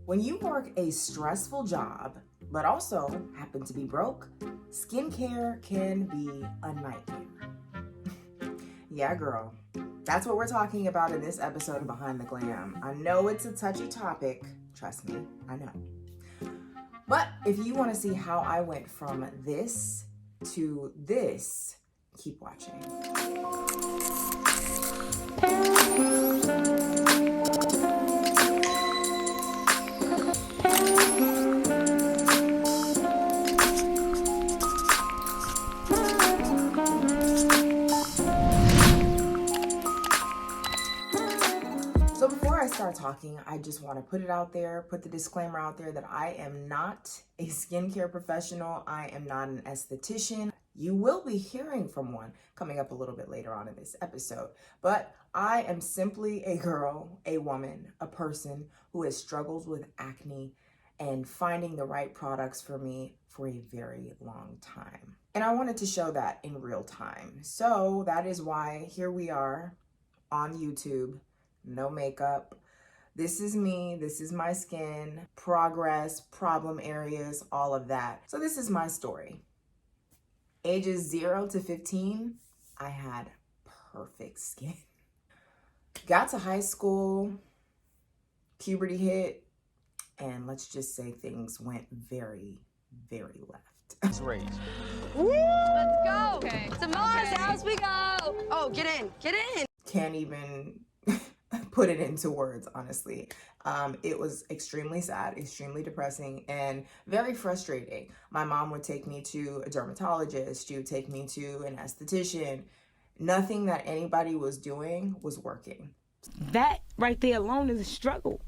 When you work a stressful job, but also happen to be broke, skincare can be a nightmare. Yeah, girl. That's what we're talking about in this episode of Behind the Glam. I know it's a touchy topic. Trust me, I know. But if you want to see how I went from this to this, keep watching. So before I start talking, I just want to put it out there, put the disclaimer out there that I am not a skincare professional. I am not an esthetician. You will be hearing from one coming up a little bit later on in this episode. But I am simply a girl, a woman, a person who has struggled with acne and finding the right products for me for a very long time. And I wanted to show that in real time. So that is why here we are on YouTube. No makeup. This is me, this is my skin, progress, problem areas, all of that. So this is my story. Ages 0 to 15, I had perfect skin. Got to high school, puberty hit, and let's just say things went very, very left. Let's raise. Woo! Let's go. Okay. To Mars house we go. Oh, get in. Get in. Can't even put it into words, honestly. It was extremely sad, extremely depressing, and very frustrating. My mom would take me to a dermatologist. She would take me to an esthetician. Nothing that anybody was doing was working. That right there alone is a struggle.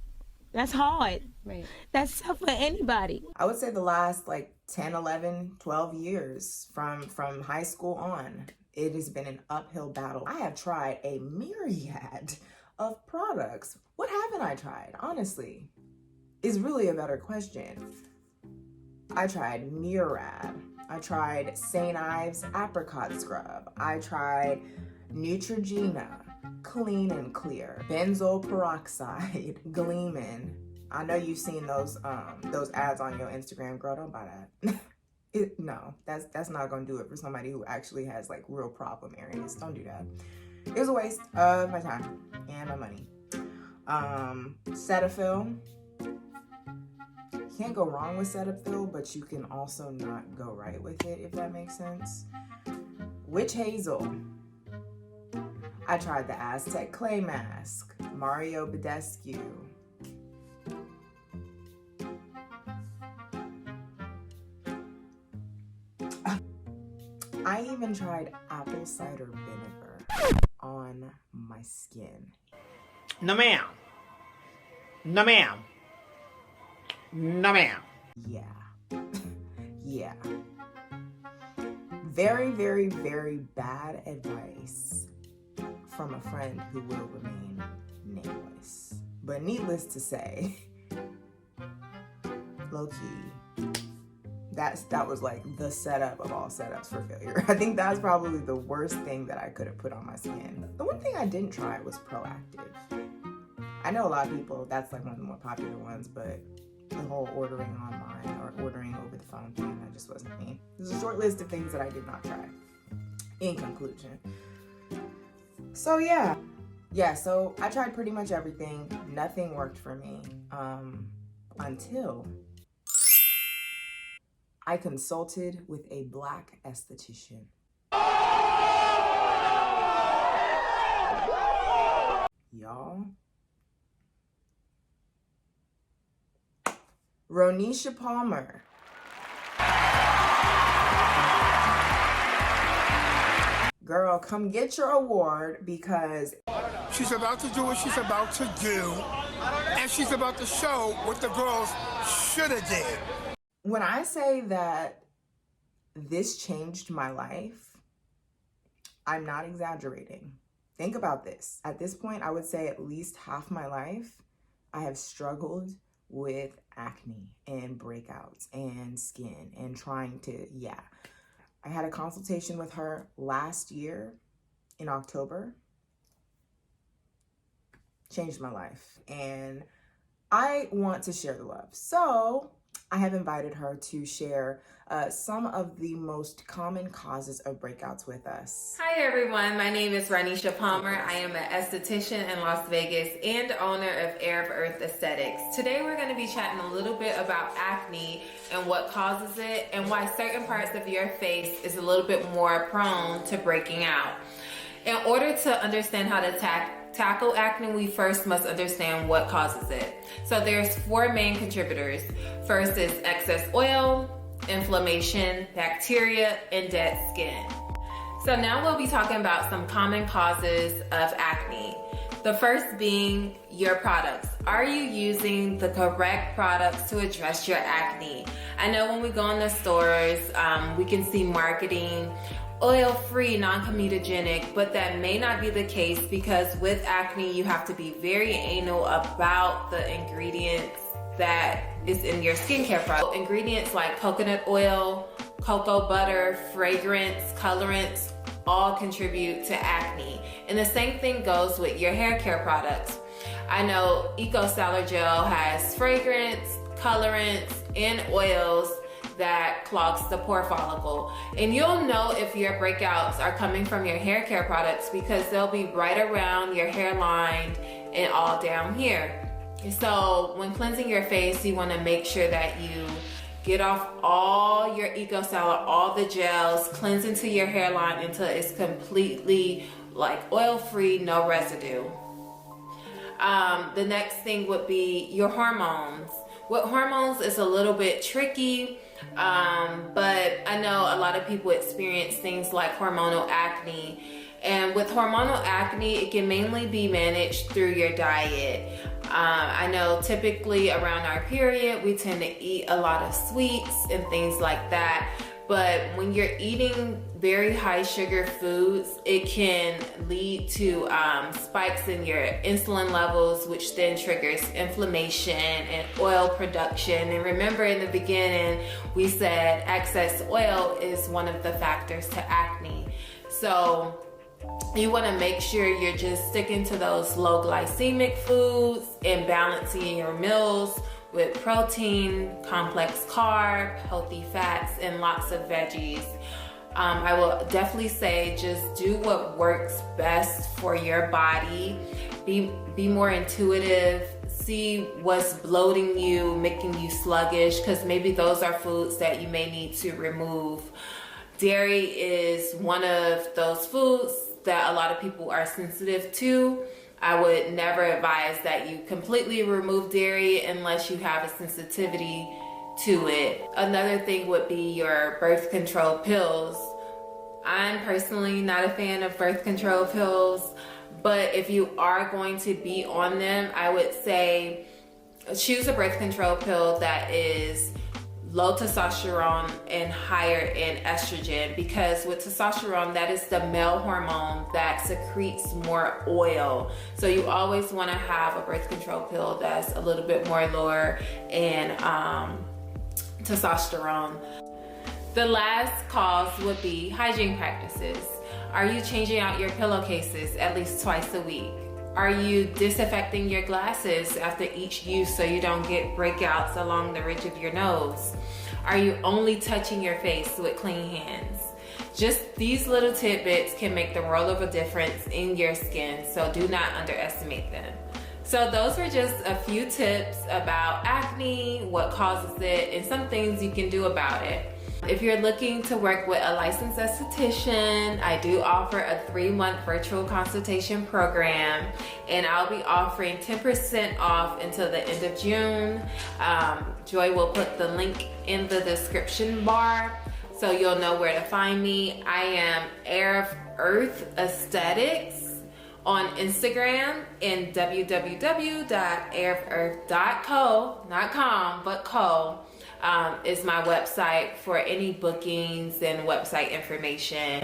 That's hard. Right. That's tough for anybody. I would say the last 10, 11, 12 years from high school on, it has been an uphill battle. I have tried a myriad of products. What haven't I tried, honestly, is really a better question. I tried Murad. I tried St. Ives Apricot Scrub. I tried Neutrogena, Clean and Clear, Benzoyl Peroxide, Gleamin'. I know you've seen those ads on your Instagram. Girl, don't buy that. No, that's not gonna do it for somebody who actually has real problem areas. Don't do that. It was a waste of my time and my money. Cetaphil. You can't go wrong with Cetaphil, but you can also not go right with it, if that makes sense. Witch Hazel. I tried the Aztec Clay Mask. Mario Badescu. I even tried apple cider vinegar on my skin. No ma'am. No ma'am. No ma'am. Yeah. Yeah. Very, very, very bad advice from a friend who will remain nameless. But needless to say, low-key, that was the setup of all setups for failure. I think that's probably the worst thing that I could have put on my skin. The one thing I didn't try was Proactive. I know a lot of people, that's one of the more popular ones, but the whole ordering online or ordering over the phone thing, that just wasn't me. There's a short list of things that I did not try, in conclusion. So yeah, so I tried pretty much everything. Nothing worked for me until I consulted with a Black esthetician. Y'all. Ronisha Palmer. Girl, come get your award because she's about to do what she's about to do, and she's about to show what the girls should have did. When I say that this changed my life, I'm not exaggerating. Think about this. At this point, I would say at least half my life, I have struggled with acne and breakouts and skin and trying to, I had a consultation with her last year in October. Changed my life. And I want to share the love. So I have invited her to share some of the most common causes of breakouts with us. Hi everyone, my name is Ranisha Palmer. I am an esthetician in Las Vegas and owner of Air of Earth Aesthetics. Today we're going to be chatting a little bit about acne and what causes it and why certain parts of your face is a little bit more prone to breaking out. In order to understand how to tackle acne, we first must understand what causes it. So there's 4 main contributors. First is excess oil, inflammation, bacteria, and dead skin. So now we'll be talking about some common causes of acne. The first being your products. Are you using the correct products to address your acne? I know when we go in the stores, we can see marketing oil-free, non-comedogenic, but that may not be the case because with acne, you have to be very anal about the ingredients that is in your skincare product. Ingredients like coconut oil, cocoa butter, fragrance, colorants, all contribute to acne. And the same thing goes with your hair care products. I know Eco Styler Gel has fragrance, colorants, and oils that clogs the pore follicle. And you'll know if your breakouts are coming from your hair care products because they'll be right around your hairline and all down here. So when cleansing your face, you want to make sure that you get off all your Eco Styler, all the gels, cleanse into your hairline until it's completely like oil-free, no residue. The next thing would be your hormones. With hormones, it's a little bit tricky, but I know a lot of people experience things like hormonal acne. And with hormonal acne, it can mainly be managed through your diet. I know typically around our period, we tend to eat a lot of sweets and things like that. But when you're eating very high sugar foods, it can lead to spikes in your insulin levels, which then triggers inflammation and oil production. And remember in the beginning, we said excess oil is one of the factors to acne. So you want to make sure you're just sticking to those low glycemic foods and balancing your meals with protein, complex carb, healthy fats, and lots of veggies. I will definitely say just do what works best for your body. Be more intuitive. See what's bloating you, making you sluggish, because maybe those are foods that you may need to remove. Dairy is one of those foods that a lot of people are sensitive to. I would never advise that you completely remove dairy unless you have a sensitivity to it. Another thing would be your birth control pills. I'm personally not a fan of birth control pills, but if you are going to be on them, I would say choose a birth control pill that is low testosterone and higher in estrogen, because with testosterone, that is the male hormone that secretes more oil. So you always want to have a birth control pill that's a little bit more lower in testosterone. The last cause would be hygiene practices. Are you changing out your pillowcases at least twice a week? Are you disinfecting your glasses after each use so you don't get breakouts along the ridge of your nose? Are you only touching your face with clean hands? Just these little tidbits can make the world of a difference in your skin, so do not underestimate them. So those were just a few tips about acne, what causes it, and some things you can do about it. If you're looking to work with a licensed esthetician, I do offer a 3-month virtual consultation program, and I'll be offering 10% off until the end of June. Joy will put the link in the description bar so you'll know where to find me. I am Air of Earth Aesthetics on Instagram and www.airofearth.co, not com, but co. Is my website for any bookings and website information.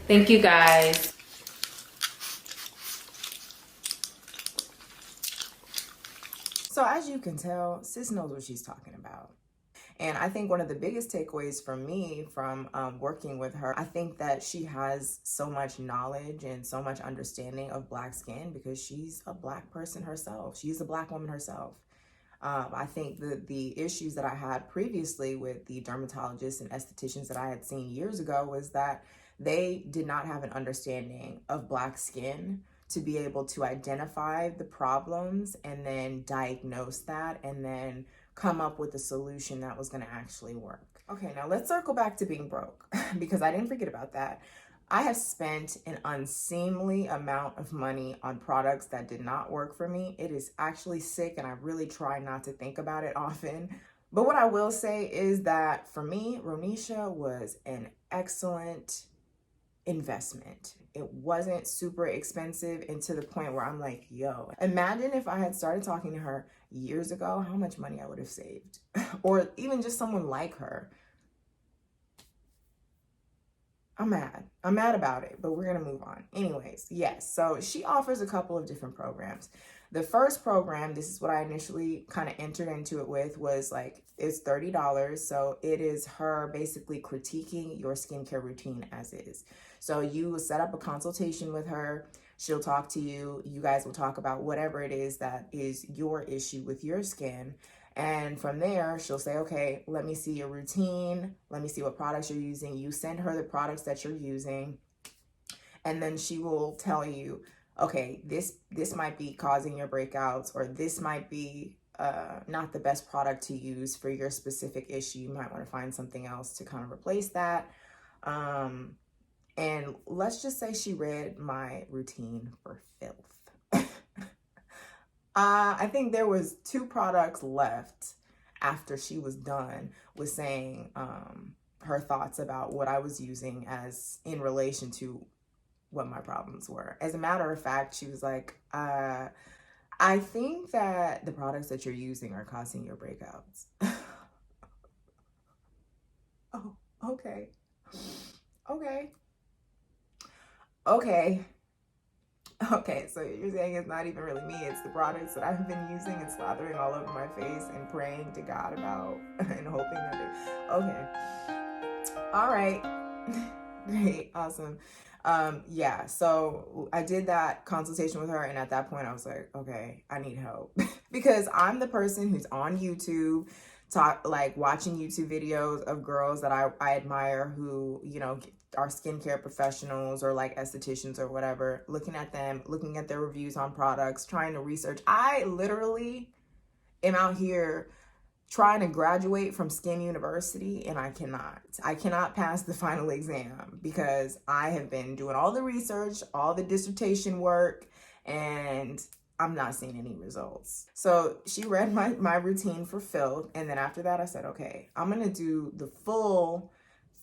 Thank you guys. So as you can tell, sis knows what she's talking about. And I think one of the biggest takeaways for me from working with her, I think that she has so much knowledge and so much understanding of Black skin because she's a Black person herself. She's a Black woman herself. I think the issues that I had previously with the dermatologists and estheticians that I had seen years ago was that they did not have an understanding of Black skin to be able to identify the problems and then diagnose that and then come up with a solution that was going to actually work. Okay, now let's circle back to being broke because I didn't forget about that. I have spent an unseemly amount of money on products that did not work for me. It is actually sick, and I really try not to think about it often. But what I will say is that for me, Ronisha was an excellent investment. It wasn't super expensive, and to the point where I'm like, yo, imagine if I had started talking to her years ago, how much money I would have saved. Or even just someone like her. I'm mad about it, but we're gonna move on. Anyways, yes, so she offers a couple of different programs. The first program, this is what I initially kind of entered into it with, was like, it's $30. So it is her basically critiquing your skincare routine as is. So you will set up a consultation with her. She'll talk to you. You guys will talk about whatever it is that is your issue with your skin. And from there, she'll say, okay, let me see your routine. Let me see what products you're using. You send her the products that you're using. And then she will tell you, okay, this might be causing your breakouts, or this might be not the best product to use for your specific issue. You might want to find something else to kind of replace that. And let's just say she read my routine for filth. I think there was 2 products left after she was done with saying her thoughts about what I was using as in relation to what my problems were. As a matter of fact, she was like, I think that the products that you're using are causing your breakouts. Oh, okay. Okay, so you're saying it's not even really me, it's the products that I've been using and slathering all over my face and praying to God about and hoping that they... Okay. All right. Great. Awesome. Yeah, so I did that consultation with her, and at that point I was like, okay, I need help. Because I'm the person who's on YouTube, watching YouTube videos of girls that I admire who, you know, are skincare professionals or like estheticians or whatever, looking at them, looking at their reviews on products, trying to research. I literally am out here trying to graduate from Skin University, and I cannot pass the final exam because I have been doing all the research, all the dissertation work, and I'm not seeing any results. So she read my routine for filth, and then after that I said, okay, I'm gonna do the full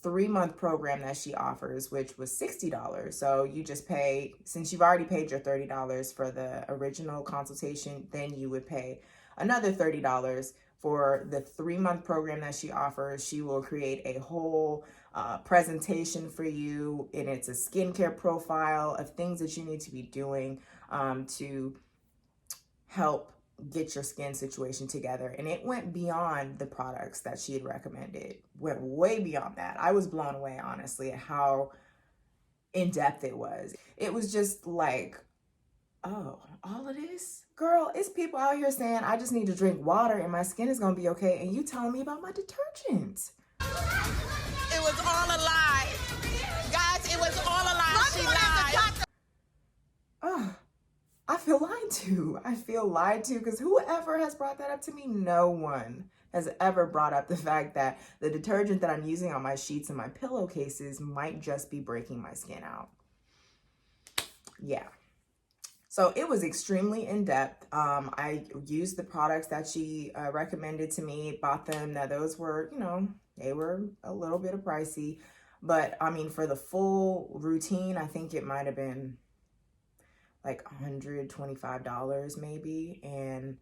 3-month program that she offers, which was $60. So you just pay, since you've already paid your $30 for the original consultation, then you would pay another $30 for the 3-month program that she offers. She will create a whole presentation for you, and it's a skincare profile of things that you need to be doing to help get your skin situation together. And it went beyond the products that she had recommended, went way beyond that. I was blown away, honestly, at how in-depth it was. It was just like, oh, all of this? Girl, it's people out here saying I just need to drink water and my skin is gonna be okay, and you telling me about my detergent. It was all a lie. Guys, it was all a lie. She lied. Oh, I feel lied to because whoever has brought that up to me, no one has ever brought up the fact that the detergent that I'm using on my sheets and my pillowcases might just be breaking my skin out. Yeah. So it was extremely in-depth. I used the products that she recommended to me, bought them. Now those were, you know, they were a little bit of pricey, but I mean, for the full routine, I think it might've been like $125 maybe. And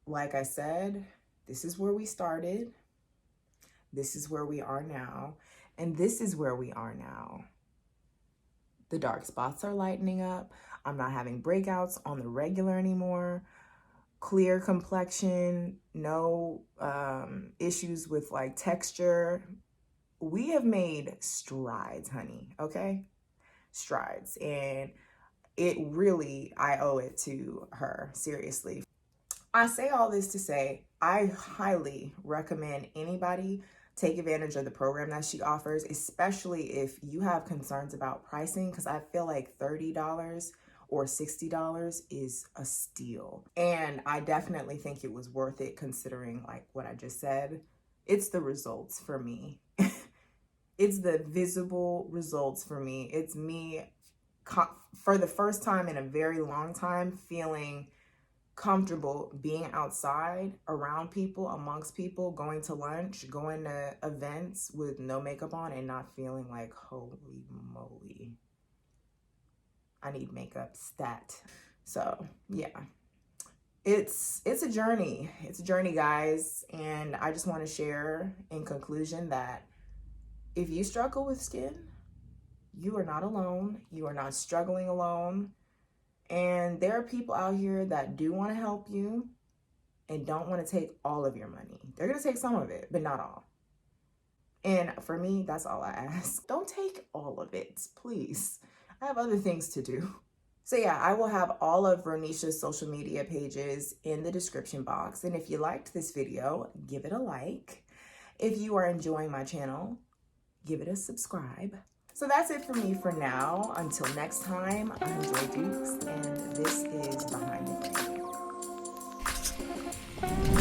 like I said, this is where we started. This is where we are now. And this is where we are now. The dark spots are lightening up. I'm not having breakouts on the regular anymore. Clear complexion, no issues with like texture. We have made strides, honey, okay? Strides. And it really, I owe it to her, seriously. I say all this to say, I highly recommend anybody take advantage of the program that she offers, especially if you have concerns about pricing, because I feel like $30 or $60 is a steal. And I definitely think it was worth it considering like what I just said. It's the results for me. It's the visible results for me. It's me for the first time in a very long time feeling comfortable being outside around people, amongst people, going to lunch, going to events with no makeup on and not feeling like, holy moly, I need makeup stat. So yeah, it's a journey. It's a journey, guys. And I just want to share in conclusion that if you struggle with skin, you are not alone. You are not struggling alone. And there are people out here that do want to help you and don't want to take all of your money. They're going to take some of it, but not all. And for me, that's all I ask. Don't take all of it, please. I have other things to do. So yeah, I will have all of Ronisha's social media pages in the description box. And if you liked this video, give it a like. If you are enjoying my channel, give it a subscribe. So that's it for me for now. Until next time, I'm Joy Dukes, and this is Behind the Frame.